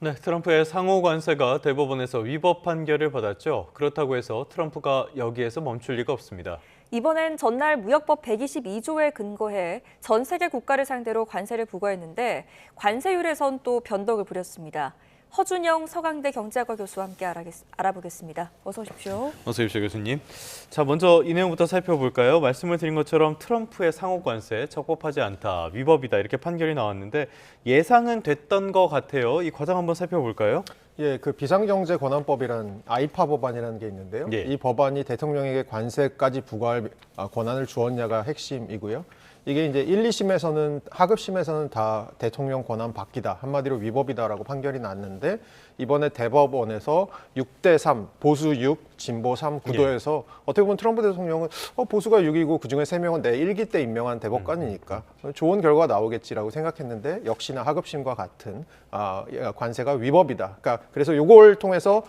네, 트럼프의 상호 관세가 대법원에서 위법 판결을 받았죠. 그렇다고 해서 트럼프가 여기에서 멈출 리가 없습니다. 이번엔 전날 무역법 122조에 근거해 전 세계 국가를 상대로 관세를 부과했는데 관세율에선 또 변덕을 부렸습니다. 허준영 서강대 경제학과 교수와 함께 알아보겠습니다. 어서 오십시오. 어서 오십시오, 교수님. 자, 먼저 이 내용부터 살펴볼까요? 말씀을 드린 것처럼 트럼프의 상호 관세 적법하지 않다, 위법이다 이렇게 판결이 나왔는데 예상은 됐던 것 같아요. 이 과정 한번 살펴볼까요? 예, 그 비상경제 권한법이란 아이파 법안이라는 게 있는데요. 예. 이 법안이 대통령에게 관세까지 부과할 권한을 주었냐가 핵심이고요. 이게 이제 1, 2심에서는 하급심에서는 다 대통령 권한 바뀌다, 한마디로 위법이다라고 판결이 났는데 이번에 대법원에서 6대 3, 보수 6, 진보 3 구도에서 어떻게 보면 트럼프 대통령은 보수가 6이고 그중에 3명은 내 1기 때 임명한 대법관이니까 좋은 결과가 나오겠지라고 생각했는데 역시나 하급심과 같은 관세가 위법이다. 그러니까 그래서 이걸 통해서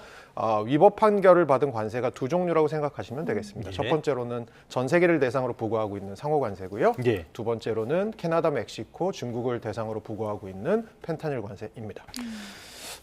위법 판결을 받은 관세가 두 종류라고 생각하시면 되겠습니다. 예. 첫 번째로는 전 세계를 대상으로 부과하고 있는 상호 관세고요. 예. 두 번째로는 캐나다, 멕시코, 중국을 대상으로 부과하고 있는 펜타닐 관세입니다.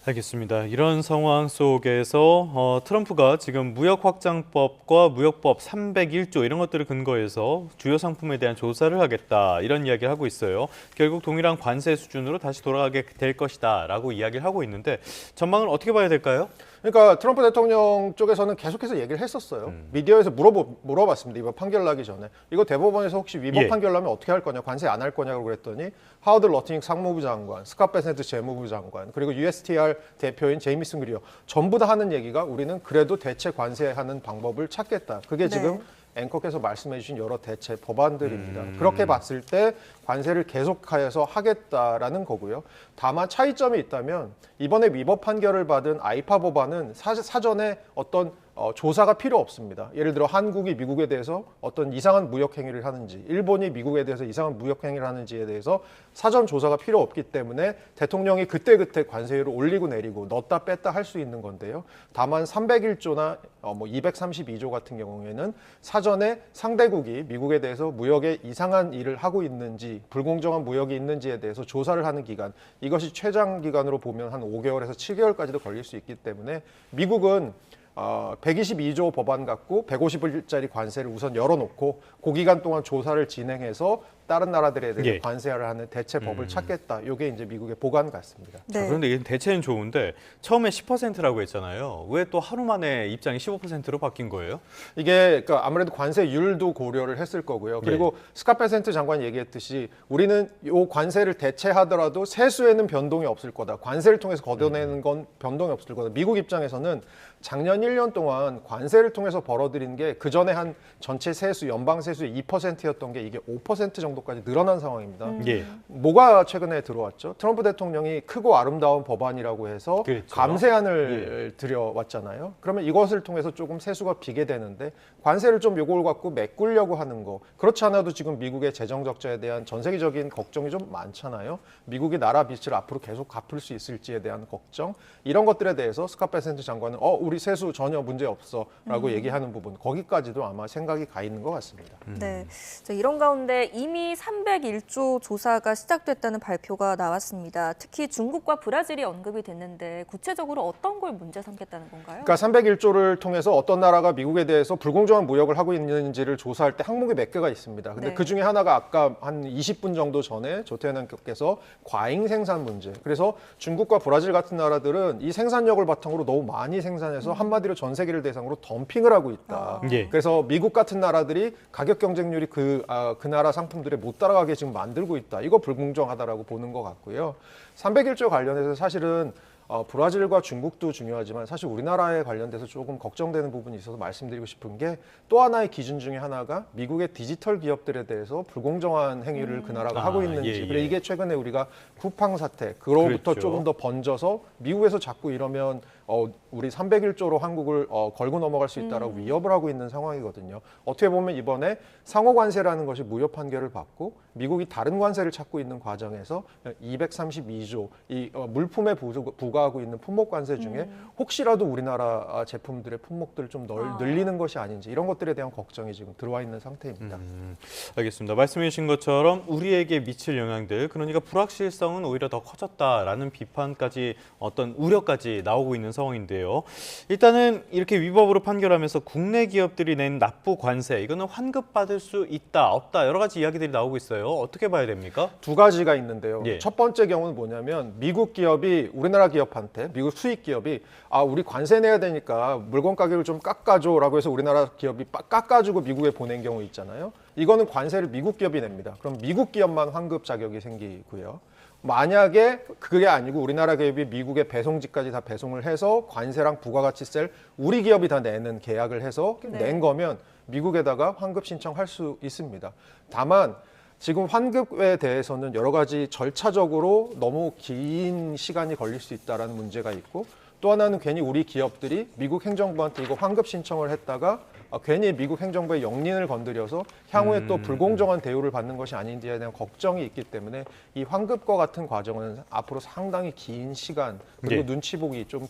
알겠습니다. 이런 상황 속에서 트럼프가 지금 무역확장법과 무역법 301조 이런 것들을 근거해서 주요 상품에 대한 조사를 하겠다 이런 이야기를 하고 있어요. 결국 동일한 관세 수준으로 다시 돌아가게 될 것이다 라고 이야기를 하고 있는데 전망을 어떻게 봐야 될까요? 그러니까 트럼프 대통령 쪽에서는 계속해서 얘기를 했었어요. 미디어에서 물어봤습니다. 이번 판결 나기 전에. 이거 대법원에서 혹시 위법 예. 판결 나면 어떻게 할 거냐, 관세 안 할 거냐고 그랬더니 하워드 러티닉 상무부 장관, 스캇 베센트 재무부 장관, 그리고 USTR 대표인 제이미슨 그리어 전부 다 하는 얘기가 우리는 그래도 대체 관세하는 방법을 찾겠다. 그게 지금 앵커께서 말씀해 주신 여러 대체 법안들입니다. 그렇게 봤을 때 관세를 계속하여서 하겠다라는 거고요. 다만 차이점이 있다면 이번에 위법 판결을 받은 아이파 법안은 사전에 어떤 조사가 필요 없습니다. 예를 들어 한국이 미국에 대해서 어떤 이상한 무역 행위를 하는지, 일본이 미국에 대해서 이상한 무역 행위를 하는지에 대해서 사전 조사가 필요 없기 때문에 대통령이 그때그때 관세율을 올리고 내리고 넣었다 뺐다 할 수 있는 건데요. 다만 301조나 232조 같은 경우에는 사전에 상대국이 미국에 대해서 무역에 이상한 일을 하고 있는지, 불공정한 무역이 있는지에 대해서 조사를 하는 기간, 이것이 최장 기간으로 보면 한 5개월에서 7개월까지도 걸릴 수 있기 때문에 미국은 122조 법안 갖고 150일짜리 관세를 우선 열어놓고 그 기간 동안 조사를 진행해서 다른 나라들에 대해 예. 관세를 하는 대체법을 찾겠다. 이게 이제 미국의 보관 같습니다. 자, 그런데 이게 대체는 좋은데 처음에 10%라고 했잖아요. 왜 또 하루 만에 입장이 15%로 바뀐 거예요? 이게 그러니까 아무래도 관세율도 고려를 했을 거고요. 그리고 스캇 베센트 장관이 얘기했듯이 우리는 이 관세를 대체하더라도 세수에는 변동이 없을 거다. 관세를 통해서 걷어내는 건 변동이 없을 거다. 미국 입장에서는 작년 1년 동안 관세를 통해서 벌어들인 게 그전에 한 전체 세수, 연방 세수의 2%였던 게 이게 5% 정도까지 늘어난 상황입니다. 예. 뭐가 최근에 들어왔죠? 트럼프 대통령이 크고 아름다운 법안이라고 해서 그렇죠. 감세안을 들여왔잖아요. 그러면 이것을 통해서 조금 세수가 비게 되는데 관세를 좀 요걸 갖고 메꾸려고 하는 거. 그렇지 않아도 지금 미국의 재정 적자에 대한 전 세계적인 걱정이 좀 많잖아요. 미국이 나라 빚을 앞으로 계속 갚을 수 있을지에 대한 걱정. 이런 것들에 대해서 스캇 베센트 장관은 우리 세수 전혀 문제 없어라고 얘기하는 부분. 거기까지도 아마 생각이 가 있는 것 같습니다. 네, 자, 이런 가운데 이미 301조 조사가 시작됐다는 발표가 나왔습니다. 특히 중국과 브라질이 언급이 됐는데 구체적으로 어떤 걸 문제 삼겠다는 건가요? 그러니까 301조를 통해서 어떤 나라가 미국에 대해서 불공정한 무역을 하고 있는지를 조사할 때 항목이 몇 개가 있습니다. 근데 그 중에 하나가 아까 한 20분 정도 전에 조태현 앵커께서 과잉 생산 문제. 그래서 중국과 브라질 같은 나라들은 이 생산력을 바탕으로 너무 많이 생산해서 한마디로 전 세계를 대상으로 덤핑을 하고 있다. 예. 그래서 미국 같은 나라들이 가격 경쟁률이 그 나라 상품들에 못 따라가게 지금 만들고 있다. 이거 불공정하다라고 보는 것 같고요. 301조 관련해서 사실은 브라질과 중국도 중요하지만 사실 우리나라에 관련돼서 조금 걱정되는 부분이 있어서 말씀드리고 싶은 게 또 하나의 기준 중에 하나가 미국의 디지털 기업들에 대해서 불공정한 행위를 그 나라가 하고 있는지. 예. 그래 이게 최근에 우리가 쿠팡 사태 그로부터 그랬죠. 조금 더 번져서 미국에서 자꾸 이러면 우리 301조로 한국을 걸고 넘어갈 수 있다라고 위협을 하고 있는 상황이거든요. 어떻게 보면 이번에 상호 관세라는 것이 무효 판결을 받고 미국이 다른 관세를 찾고 있는 과정에서 232조 이 물품에 부과하고 있는 품목 관세 중에 혹시라도 우리나라 제품들의 품목들을 좀 늘리는 것이 아닌지 이런 것들에 대한 걱정이 지금 들어와 있는 상태입니다. 알겠습니다. 말씀해 주신 것처럼 우리에게 미칠 영향들, 그러니까 불확실성은 오히려 더 커졌다라는 비판까지 어떤 우려까지 나오고 있는 상황인데요. 일단은 이렇게 위법으로 판결하면서 국내 기업들이 낸 납부 관세, 이거는 환급받을 수 있다, 없다 여러 가지 이야기들이 나오고 있어요. 어떻게 봐야 됩니까? 두 가지가 있는데요. 예. 첫 번째 경우는 뭐냐면 미국 기업이 우리나라 기업한테 미국 수입 기업이 우리 관세 내야 되니까 물건 가격을 좀 깎아줘라고 해서 우리나라 기업이 깎아주고 미국에 보낸 경우 있잖아요. 이거는 관세를 미국 기업이 냅니다. 그럼 미국 기업만 환급 자격이 생기고요. 만약에 그게 아니고 우리나라 기업이 미국의 배송지까지 다 배송을 해서 관세랑 부가가치세를 우리 기업이 다 내는 계약을 해서 낸 거면 미국에다가 환급 신청할 수 있습니다. 다만 지금 환급에 대해서는 여러 가지 절차적으로 너무 긴 시간이 걸릴 수 있다는 문제가 있고 또 하나는 괜히 우리 기업들이 미국 행정부한테 이거 환급 신청을 했다가 괜히 미국 행정부의 영린을 건드려서 향후에 또 불공정한 대우를 받는 것이 아닌지에 대한 걱정이 있기 때문에 이 환급과 같은 과정은 앞으로 상당히 긴 시간 그리고 예. 눈치 보기 좀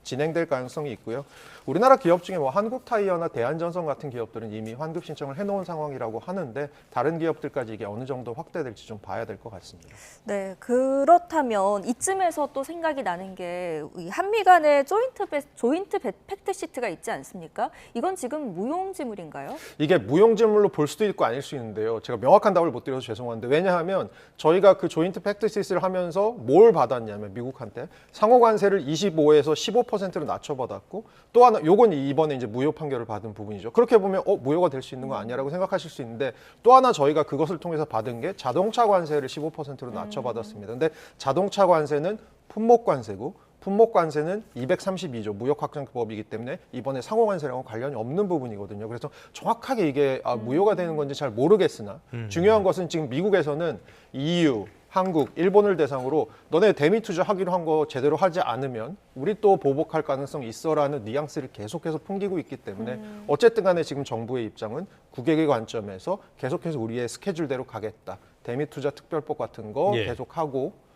진행될 가능성이 있고요. 우리나라 기업 중에 뭐 한국타이어나 대한전선 같은 기업들은 이미 환급 신청을 해놓은 상황이라고 하는데 다른 기업들까지 이게 어느 정도 확대될지 좀 봐야 될 것 같습니다. 네, 그렇다면 이쯤에서 또 생각이 나는 게 이 한미 간의 조인트 팩트 시트가 있지 않습니까? 이건 지금 무용지물인가요? 이게 무용지물로 볼 수도 있고 아닐 수 있는데요. 제가 명확한 답을 못 드려서 죄송한데 왜냐하면 저희가 그 조인트 팩트시스를 하면서 뭘 받았냐면 미국한테 상호 관세를 25에서 15%로 낮춰받았고 또 하나 요건 이번에 이제 무효 판결을 받은 부분이죠. 그렇게 보면 무효가 될 수 있는 거 아니야라고 생각하실 수 있는데 또 하나 저희가 그것을 통해서 받은 게 자동차 관세를 15%로 낮춰받았습니다. 근데 자동차 관세는 품목 관세고 품목 관세는 232조 무역확장법이기 때문에 이번에 상호관세랑은 관련이 없는 부분이거든요. 그래서 정확하게 이게 무효가 되는 건지 잘 모르겠으나 중요한 것은 지금 미국에서는 EU, 한국, 일본을 대상으로 너네 대미 투자하기로 한 거 제대로 하지 않으면 우리 또 보복할 가능성이 있어라는 뉘앙스를 계속해서 풍기고 있기 때문에 어쨌든 간에 지금 정부의 입장은 국익의 관점에서 계속해서 우리의 스케줄대로 가겠다. 대미 투자 특별법 같은 거 예. 계속하고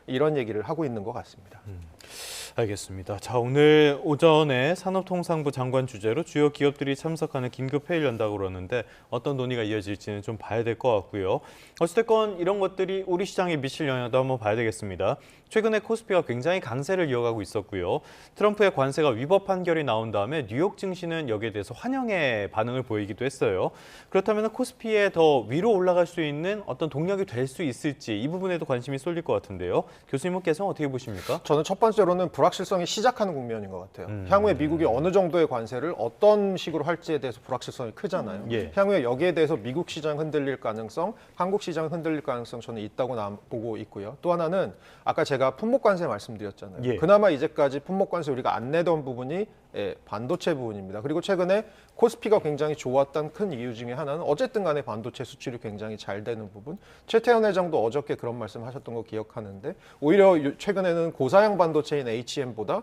이런 얘기를 하고 있는 것 같습니다. 알겠습니다. 자, 오늘 오전에 산업통상부 장관 주재로 주요 기업들이 참석하는 긴급 회의를 연다고 그러는데 어떤 논의가 이어질지는 좀 봐야 될 것 같고요. 어찌됐건 이런 것들이 우리 시장에 미칠 영향도 한번 봐야 되겠습니다. 최근에 코스피가 굉장히 강세를 이어가고 있었고요. 트럼프의 관세가 위법 판결이 나온 다음에 뉴욕 증시는 여기에 대해서 환영의 반응을 보이기도 했어요. 그렇다면 코스피에 더 위로 올라갈 수 있는 어떤 동력이 될 수 있을지 이 부분에도 관심이 쏠릴 것 같은데요. 교수님께서는 어떻게 보십니까? 저는 첫 번째로는 불확실성이 시작하는 국면인 것 같아요. 향후에 미국이 어느 정도의 관세를 어떤 식으로 할지에 대해서 불확실성이 크잖아요. 예. 향후에 여기에 대해서 미국 시장 흔들릴 가능성, 한국 시장 흔들릴 가능성 저는 있다고 보고 있고요. 또 하나는 아까 제가 품목 관세 말씀드렸잖아요. 예. 그나마 이제까지 품목 관세 우리가 안 내던 부분이 반도체 부분입니다. 그리고 최근에 코스피가 굉장히 좋았던 큰 이유 중에 하나는 어쨌든 간에 반도체 수출이 굉장히 잘 되는 부분. 최태원 회장도 어저께 그런 말씀하셨던 거 기억하는데 오히려 최근에는 고사양 반도체인 HBM보다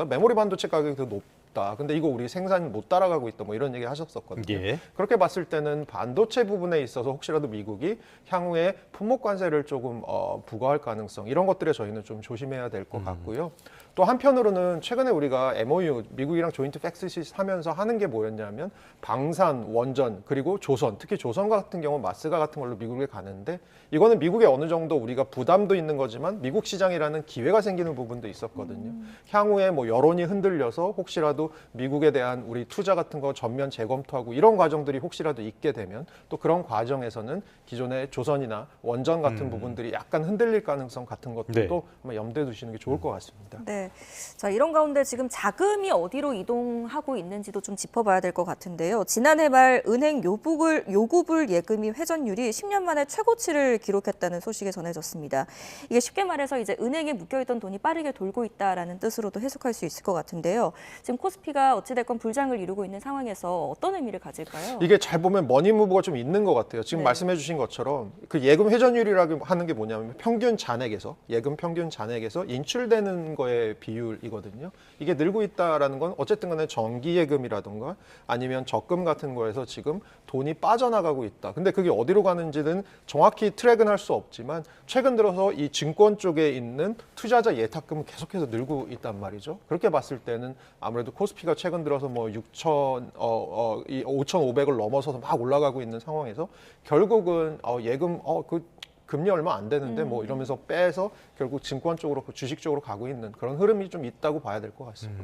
메모리 반도체 가격이 더 높다. 근데 이거 우리 생산 못 따라가고 있다. 뭐 이런 얘기 하셨었거든요. 예. 그렇게 봤을 때는 반도체 부분에 있어서 혹시라도 미국이 향후에 품목 관세를 조금 부과할 가능성 이런 것들에 저희는 좀 조심해야 될 것 같고요. 또 한편으로는 최근에 우리가 MOU 미국이랑 조인트 팩트시스 하면서 하는 게 뭐였냐면 방산, 원전 그리고 조선 특히 조선 같은 경우 마스가 같은 걸로 미국에 가는데 이거는 미국에 어느 정도 우리가 부담도 있는 거지만 미국 시장이라는 기회가 생기는 부분도 있었거든요. 향후에 뭐 여론이 흔들려서 혹시라도 미국에 대한 우리 투자 같은 거 전면 재검토하고 이런 과정들이 혹시라도 있게 되면 또 그런 과정에서는 기존의 조선이나 원전 같은 부분들이 약간 흔들릴 가능성 같은 것들도 한번 염두에 두시는 게 좋을 것 같습니다. 네. 자, 이런 가운데 지금 자금이 어디로 이동하고 있는지도 좀 짚어봐야 될 것 같은데요. 지난해 말 은행 요구불 예금이 회전율이 10년 만에 최고치를 기록했다는 소식이 전해졌습니다. 이게 쉽게 말해서 이제 은행에 묶여있던 돈이 빠르게 돌고 있다라는 뜻으로도 해석할 수 있을 것 같은데요. 지금 코스피가 어찌됐건 불장을 이루고 있는 상황에서 어떤 의미를 가질까요? 이게 잘 보면 머니무브가 좀 있는 것 같아요. 지금 네. 말씀해 주신 것처럼 그 예금 회전율이라고 하는 게 뭐냐면 평균 잔액에서 예금 평균 잔액에서 인출되는 거의 비율이거든요. 이게 늘고 있다라는 건 어쨌든 간에 정기예금이라든가 아니면 적금 같은 거에서 지금 돈이 빠져나가고 있다. 근데 그게 어디로 가는지는 정확히 트랙은 할 수 없지만 최근 들어서 이 증권 쪽에 있는 투자자 예탁금은 계속해서 늘고 있단 말이죠. 그렇게 봤을 때는 아무래도 코스피가 최근 들어서 뭐 5,500을 넘어서서 막 올라가고 있는 상황에서 결국은 예금 그 금리 얼마 안 되는데 뭐 이러면서 빼서 결국 증권 쪽으로 주식 쪽으로 가고 있는 그런 흐름이 좀 있다고 봐야 될 것 같습니다.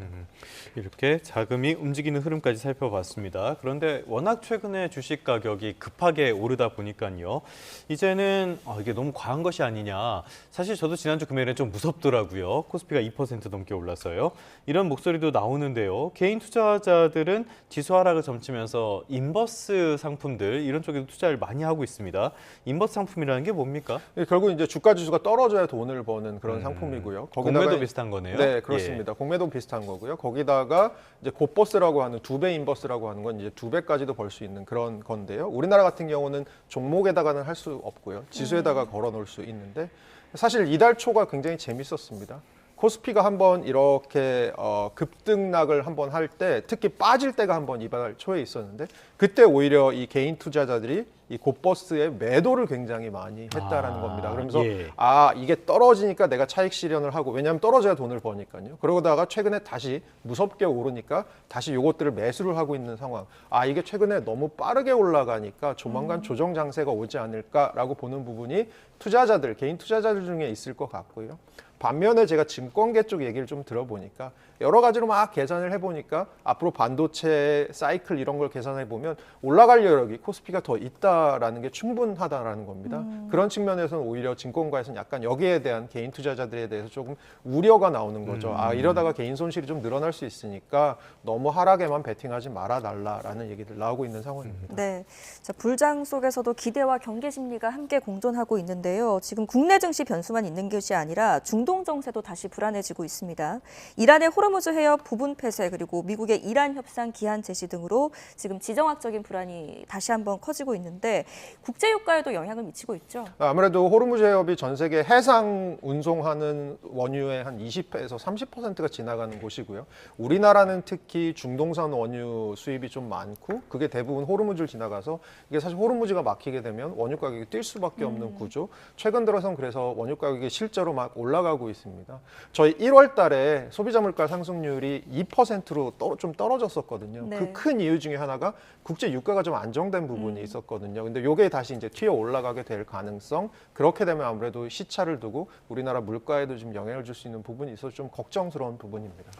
이렇게 자금이 움직이는 흐름까지 살펴봤습니다. 그런데 워낙 최근에 주식 가격이 급하게 오르다 보니까요. 이제는 이게 너무 과한 것이 아니냐. 사실 저도 지난주 금요일에 좀 무섭더라고요. 코스피가 2% 넘게 올라서요. 이런 목소리도 나오는데요. 개인 투자자들은 지수 하락을 점치면서 인버스 상품들 이런 쪽에도 투자를 많이 하고 있습니다. 인버스 상품이라는 게 뭡니까? 결국 이제 주가 지수가 떨어져야 돈을 버는 그런 상품이고요. 공매도 비슷한 거네요. 네, 그렇습니다. 공매도 비슷한 거고요. 거기다가 이제 곧버스라고 하는 2배 인버스라고 하는 건 이제 2배까지도 벌 수 있는 그런 건데요. 우리나라 같은 경우는 종목에다가는 할 수 없고요. 지수에다가 걸어 놓을 수 있는데 사실 이달 초가 굉장히 재밌었습니다. 코스피가 한번 이렇게 급등락을 한번 할 때 특히 빠질 때가 한번 이달 초에 있었는데 그때 오히려 이 개인 투자자들이 이 곧버스의 매도를 굉장히 많이 했다라는 겁니다. 그러면서 이게 떨어지니까 내가 차익 실현을 하고 왜냐하면 떨어져야 돈을 버니까요. 그러다가 최근에 다시 무섭게 오르니까 다시 요것들을 매수를 하고 있는 상황. 이게 최근에 너무 빠르게 올라가니까 조만간 조정 장세가 오지 않을까라고 보는 부분이 투자자들, 개인 투자자들 중에 있을 것 같고요. 반면에 제가 증권계 쪽 얘기를 좀 들어보니까 여러 가지로 막 계산을 해보니까 앞으로 반도체 사이클 이런 걸 계산해보면 올라갈 여력이 코스피가 더 있다라는 게 충분하다라는 겁니다. 그런 측면에서는 오히려 증권가에서는 약간 여기에 대한 개인 투자자들에 대해서 조금 우려가 나오는 거죠. 이러다가 개인 손실이 좀 늘어날 수 있으니까 너무 하락에만 베팅하지 말아달라라는 얘기들 나오고 있는 상황입니다. 네, 자, 불장 속에서도 기대와 경계 심리가 함께 공존하고 있는데요. 지금 국내 증시 변수만 있는 것이 아니라 중동 정세도 다시 불안해지고 있습니다. 이란의 호르무즈 해협 부분 폐쇄 그리고 미국의 이란 협상 기한 제시 등으로 지금 지정학적인 불안이 다시 한번 커지고 있는데 국제 유가에도 영향을 미치고 있죠. 아무래도 호르무즈 해협이 전 세계 해상 운송하는 원유의 한 20에서 30%가 지나가는 곳이고요. 우리나라는 특히 중동산 원유 수입이 좀 많고 그게 대부분 호르무즈를 지나가서 이게 사실 호르무즈가 막히게 되면 원유 가격이 뛸 수밖에 없는 구조. 최근 들어서는 그래서 원유 가격이 실제로 막 올라가고 있습니다. 저희 1월 달에 소비자 물가 상승률이 2%로 좀 떨어졌었거든요. 네. 그 큰 이유 중에 하나가 국제 유가가 좀 안정된 부분이 있었거든요. 근데 이게 다시 이제 튀어 올라가게 될 가능성, 그렇게 되면 아무래도 시차를 두고 우리나라 물가에도 좀 영향을 줄 수 있는 부분이 있어서 좀 걱정스러운 부분입니다.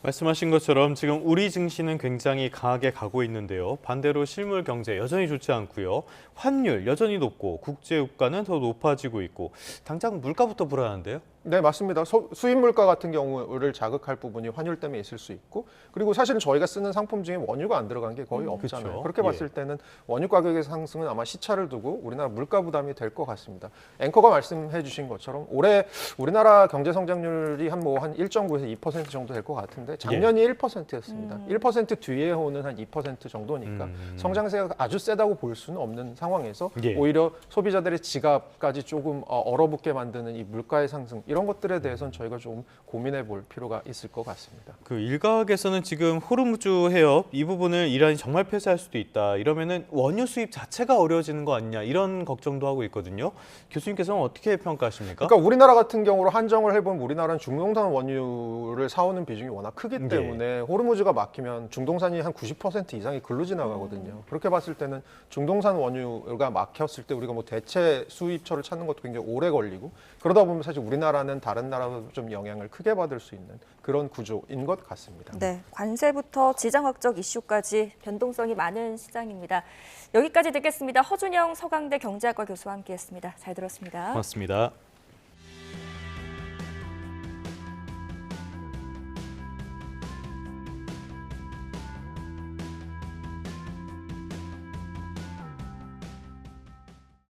말씀하신 것처럼 지금 우리 증시는 굉장히 강하게 가고 있는데요. 반대로 실물 경제 여전히 좋지 않고요. 환율 여전히 높고 국제 유가는 더 높아지고 있고 당장 물가부터 불안한데요. 네, 맞습니다. 수입 물가 같은 경우를 자극할 부분이 환율 때문에 있을 수 있고 그리고 사실은 저희가 쓰는 상품 중에 원유가 안 들어간 게 거의 없잖아요. 그렇죠. 그렇게 봤을 때는 원유 가격의 상승은 아마 시차를 두고 우리나라 물가 부담이 될 것 같습니다. 앵커가 말씀해 주신 것처럼 올해 우리나라 경제 성장률이 한 1.9에서 2% 정도 될 것 같은데 작년이 1%였습니다. 1% 뒤에 오는 한 2% 정도니까 성장세가 아주 세다고 볼 수는 없는 상황에서 오히려 소비자들의 지갑까지 조금 얼어붙게 만드는 이 물가의 상승 이런 것들에 대해서는 저희가 좀 고민해 볼 필요가 있을 것 같습니다. 그 일각에서는 지금 호르무즈 해협 이 부분을 이란이 정말 폐쇄할 수도 있다. 이러면은 원유 수입 자체가 어려워지는 거 아니냐 이런 걱정도 하고 있거든요. 교수님께서는 어떻게 평가하십니까? 그러니까 우리나라 같은 경우로 한정을 해보면 우리나라는 중동산 원유를 사오는 비중이 워낙 크기 때문에 호르무즈가 막히면 중동산이 한 90% 이상이 글로 지나가거든요. 그렇게 봤을 때는 중동산 원유가 막혔을 때 우리가 대체 수입처를 찾는 것도 굉장히 오래 걸리고 그러다 보면 사실 우리나라는 다른 나라도 좀 영향을 크게 받을 수 있는 그런 구조인 것 같습니다. 네, 관세부터 지정학적 이슈까지 변동성이 많은 시장입니다. 여기까지 듣겠습니다. 허준영 서강대 경제학과 교수와 함께했습니다. 잘 들었습니다. 고맙습니다.